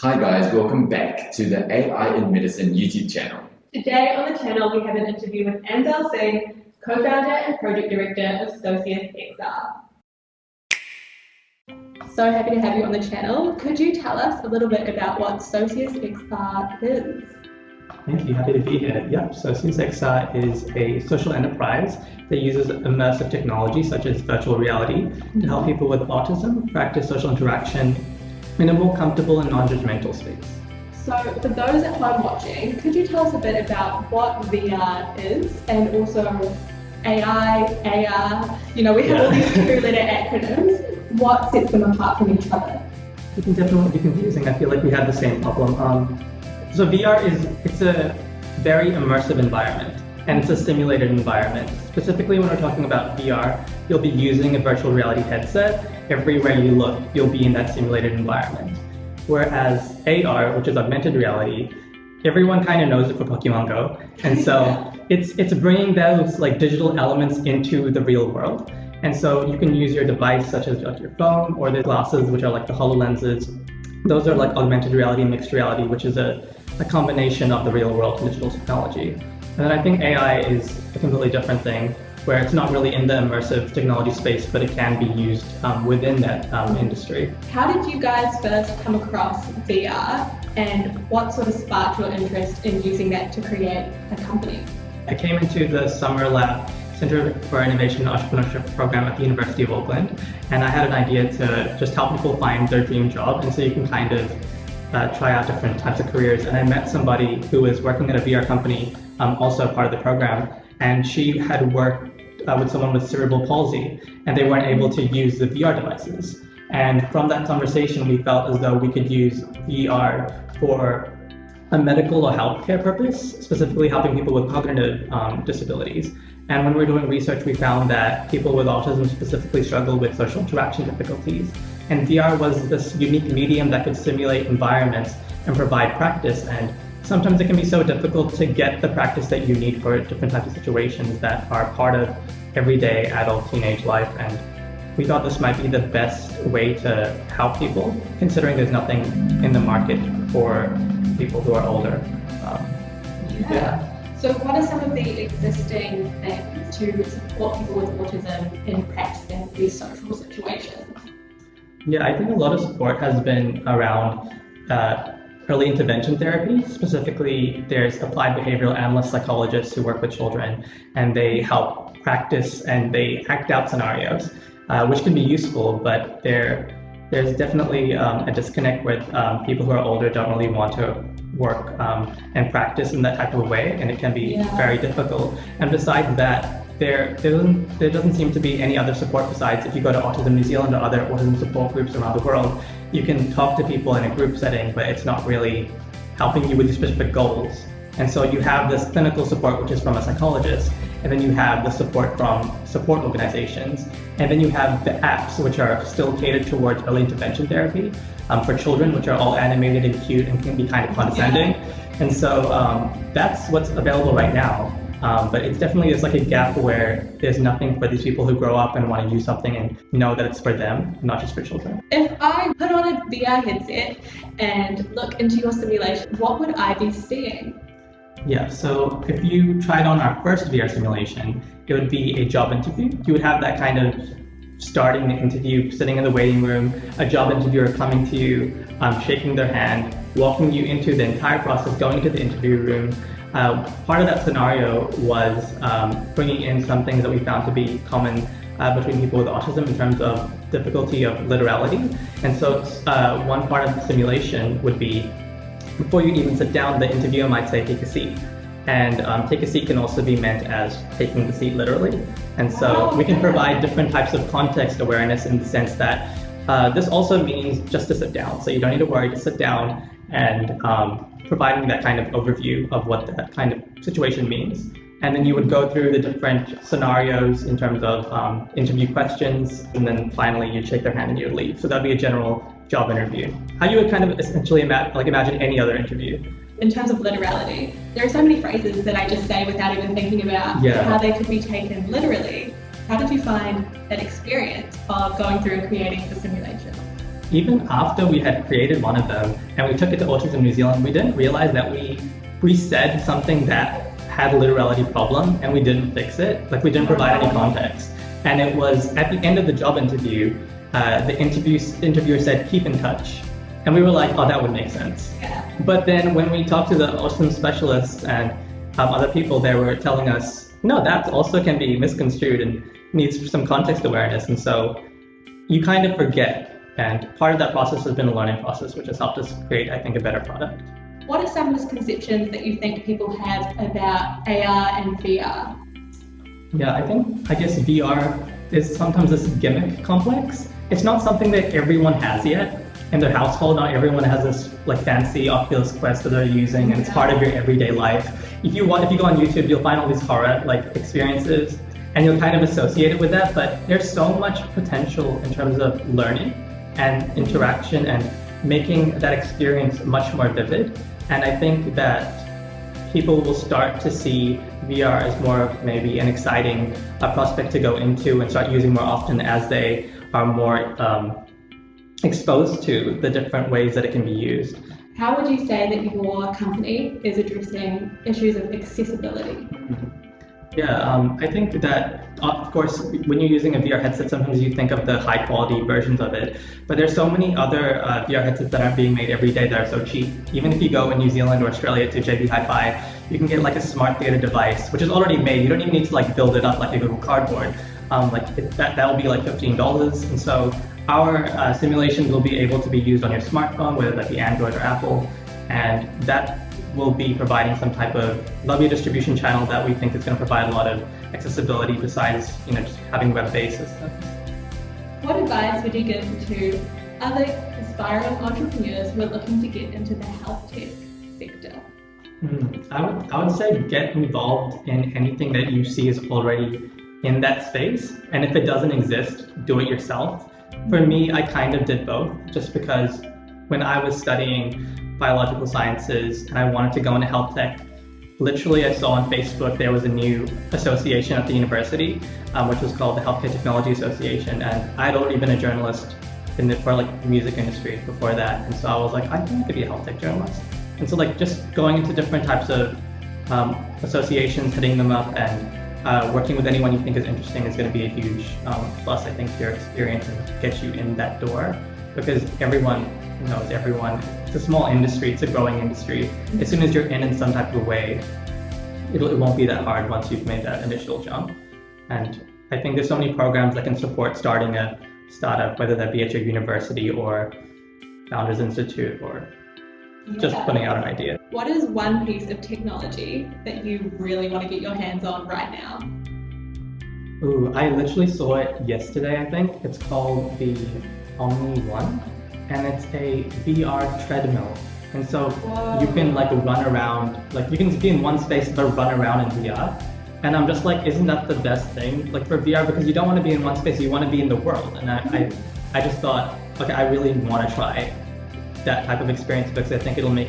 Hi guys, welcome back to the AI in Medicine YouTube channel. Today on the channel we have an interview with Anzel Singh, co-founder and project director of Socius XR. So happy to have you on the channel. Could you tell us a little bit about what Socius XR is? Thank you, happy to be here. Yep, Socius XR is a social enterprise that uses immersive technology such as virtual reality to help people with autism practice social interaction in a more comfortable and non-judgmental space. So for those at home watching, could you tell us a bit about what VR is and also AI, AR, we have all these two-letter acronyms. What sets them apart from each other? It can definitely be confusing. I feel like we have the same problem. So VR it's a very immersive environment and it's a simulated environment. Specifically when we're talking about VR, you'll be using a virtual reality headset. Everywhere you look, you'll be in that simulated environment. Whereas AR, which is augmented reality, everyone kind of knows it for Pokemon Go. And so it's bringing those digital elements into the real world. And so you can use your device such as your phone or the glasses, which are like the HoloLenses. Those are like augmented reality, mixed reality, which is a combination of the real world and digital technology. And then I think AI is a completely different thing, where it's not really in the immersive technology space, but it can be used within that industry. How did you guys first come across VR and what sort of sparked your interest in using that to create a company? I came into the Summer Lab Center for Innovation and Entrepreneurship program at the University of Oakland, and I had an idea to just help people find their dream job, and so you can kind of try out different types of careers. And I met somebody who was working at a VR company, also part of the program, and she had worked with someone with cerebral palsy, and they weren't able to use the VR devices. And from that conversation, we felt as though we could use VR for a medical or healthcare purpose, specifically helping people with cognitive disabilities. And when we were doing research, we found that people with autism specifically struggle with social interaction difficulties. And VR was this unique medium that could simulate environments and provide practice. And sometimes it can be so difficult to get the practice that you need for different types of situations that are part of everyday adult teenage life. And we thought this might be the best way to help people, considering there's nothing in the market for people who are older. So what are some of the existing things to support people with autism in practicing these social situations? Yeah, I think a lot of support has been around early intervention therapy. Specifically, there's applied behavioral analyst psychologists who work with children, and they help practice and they act out scenarios, which can be useful, but there's definitely a disconnect with people who are older don't really want to work and practice in that type of way, and it can be very difficult. And besides that, there doesn't seem to be any other support besides if you go to Autism New Zealand or other autism support groups around the world. You can talk to people in a group setting, but it's not really helping you with your specific goals. And so you have this clinical support, which is from a psychologist, and then you have the support from support organizations, and then you have the apps, which are still catered towards early intervention therapy for children, which are all animated and cute and can be kind of condescending. And so that's what's available right now. But it's definitely there's a gap where there's nothing for these people who grow up and want to use something and know that it's for them, not just for children. If I put on a VR headset and look into your simulation, what would I be seeing? Yeah, so if you tried on our first VR simulation, it would be a job interview. You would have that kind of starting the interview, sitting in the waiting room, a job interviewer coming to you, shaking their hand, walking you into the entire process, going to the interview room. Part of that scenario was bringing in some things that we found to be common between people with autism in terms of difficulty of literality. And so one part of the simulation would be, before you even sit down, the interviewer might say, take a seat. And take a seat can also be meant as taking the seat literally. And so we can provide different types of context awareness in the sense that this also means just to sit down. So you don't need to worry, to sit down and providing that kind of overview of what that kind of situation means. And then you would go through the different scenarios in terms of interview questions, and then finally you'd shake their hand and you'd leave. So that'd be a general job interview. How you would kind of essentially imagine any other interview. In terms of literality, there are so many phrases that I just say without even thinking about how they could be taken literally. How did you find that experience of going through and creating the simulation? even after we had created one of them and we took it to Autism New Zealand, we didn't realize that we said something that had a literality problem and we didn't fix it. Like we didn't provide any context. And it was at the end of the job interview, the interviewer said, keep in touch. And we were like, oh, that would make sense. Yeah. But then when we talked to the autism specialists and other people, they were telling us, no, that also can be misconstrued and needs some context awareness. And so you kind of forget. And part of that process has been a learning process, which has helped us create, I think, a better product. What are some misconceptions that you think people have about AR and VR? Yeah, I guess VR is sometimes this gimmick complex. It's not something that everyone has yet in their household. Not everyone has this like fancy Oculus Quest that they're using, and it's part of your everyday life. If you go on YouTube, you'll find all these horror like experiences, and you'll kind of associate it with that. But there's so much potential in terms of learning and interaction and making that experience much more vivid. And I think that people will start to see VR as more of maybe an exciting prospect to go into and start using more often as they are more exposed to the different ways that it can be used. How would you say that your company is addressing issues of accessibility? Yeah, I think that, of course, when you're using a VR headset, sometimes you think of the high quality versions of it, but there's so many other VR headsets that aren't being made every day that are so cheap. Even if you go in New Zealand or Australia to JB Hi-Fi, you can get like a smart theater device, which is already made. You don't even need to like build it up like a Google Cardboard. That will be like $15. And so our simulations will be able to be used on your smartphone, whether that be Android or Apple, and that will be providing some type of lobby distribution channel that we think is going to provide a lot of accessibility besides, just having web-based systems. What advice would you give to other aspiring entrepreneurs who are looking to get into the health tech sector? I would say get involved in anything that you see is already in that space, and if it doesn't exist, do it yourself. For me, I kind of did both, just because when I was studying biological sciences and I wanted to go into health tech, literally I saw on Facebook there was a new association at the university, which was called the Healthcare Technology Association, and I had already been a journalist for like the music industry before that, and so I was like, I think I could be a health tech journalist. And so like just going into different types of associations, hitting them up, and working with anyone you think is interesting is going to be a huge plus, I think, to your experience and get you in that door, because everyone knows everyone. It's a small industry, it's a growing industry. As soon as you're in some type of a way, it won't be that hard once you've made that initial jump. And I think there's so many programs that can support starting a startup, whether that be at your university or Founders Institute or just putting out an idea. What is one piece of technology that you really want to get your hands on right now? Ooh, I literally saw it yesterday, I think. It's called the Omni One, and it's a VR treadmill. And so you can like run around, like you can be in one space but run around in VR. And I'm just like, isn't that the best thing? Like for VR, because you don't want to be in one space, you want to be in the world. And I just thought, okay, I really want to try that type of experience, because I think it'll make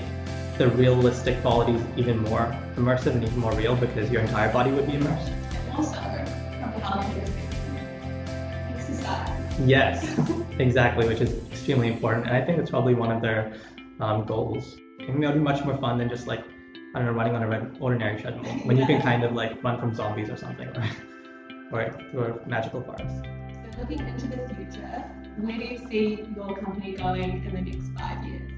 the realistic qualities even more immersive and even more real, because your entire body would be immersed. And also, from a health exercise. Yes, exactly, which is extremely important. And I think it's probably one of their goals. I think that'll be much more fun than just like, I don't know, running on an ordinary treadmill, when you can kind of like run from zombies or something, or through a magical forest. So looking into the future, where do you see your company going in the next 5 years?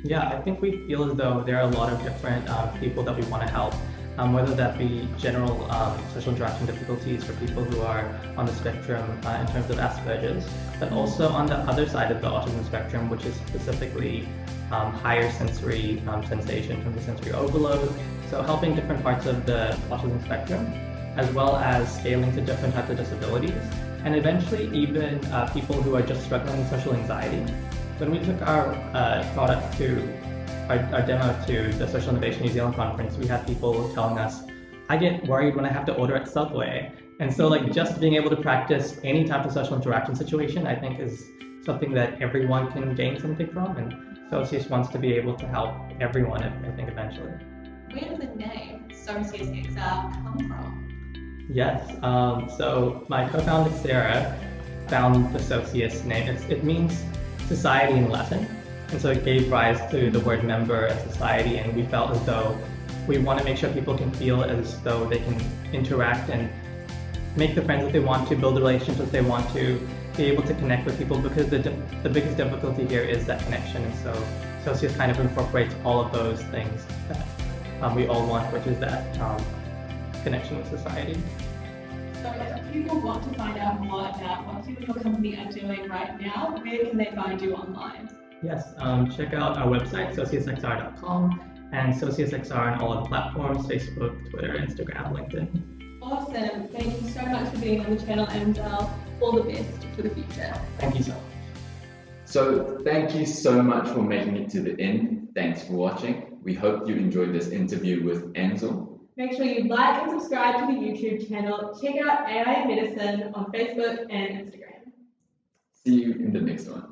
Yeah, I think we feel as though there are a lot of different people that we want to help, whether that be general social interaction difficulties for people who are on the spectrum in terms of Asperger's, but also on the other side of the autism spectrum, which is specifically higher sensory sensation in terms of sensory overload. So helping different parts of the autism spectrum, as well as scaling to different types of disabilities, and eventually even people who are just struggling with social anxiety. When we took our product to our demo to the Social Innovation New Zealand conference, we had people telling us, I get worried when I have to order at Subway. And so like just being able to practice any type of social interaction situation, I think is something that everyone can gain something from, and Socius wants to be able to help everyone, I think, eventually. Where does the name Socius XR come from? Yes, so my co-founder Sarah found the Socius name. It means society in Latin. And so it gave rise to the word member and society, and we felt as though we want to make sure people can feel as though they can interact and make the friends that they want to, build the relationships that they want to, be able to connect with people, because the biggest difficulty here is that connection. And so Socius kind of incorporates all of those things that we all want, which is that connection with society. So if people want to find out more about what you and your company are doing right now, where can they find you online? Yes, check out our website, sociusxr.com, and Socius XR on all of the platforms, Facebook, Twitter, Instagram, LinkedIn. Awesome. Thank you so much for being on the channel, Anzel. All the best for the future. Thank you so much. So thank you so much for making it to the end. Thanks for watching. We hope you enjoyed this interview with Anzel. Make sure you like and subscribe to the YouTube channel. Check out AI in Medicine on Facebook and Instagram. See you in the next one.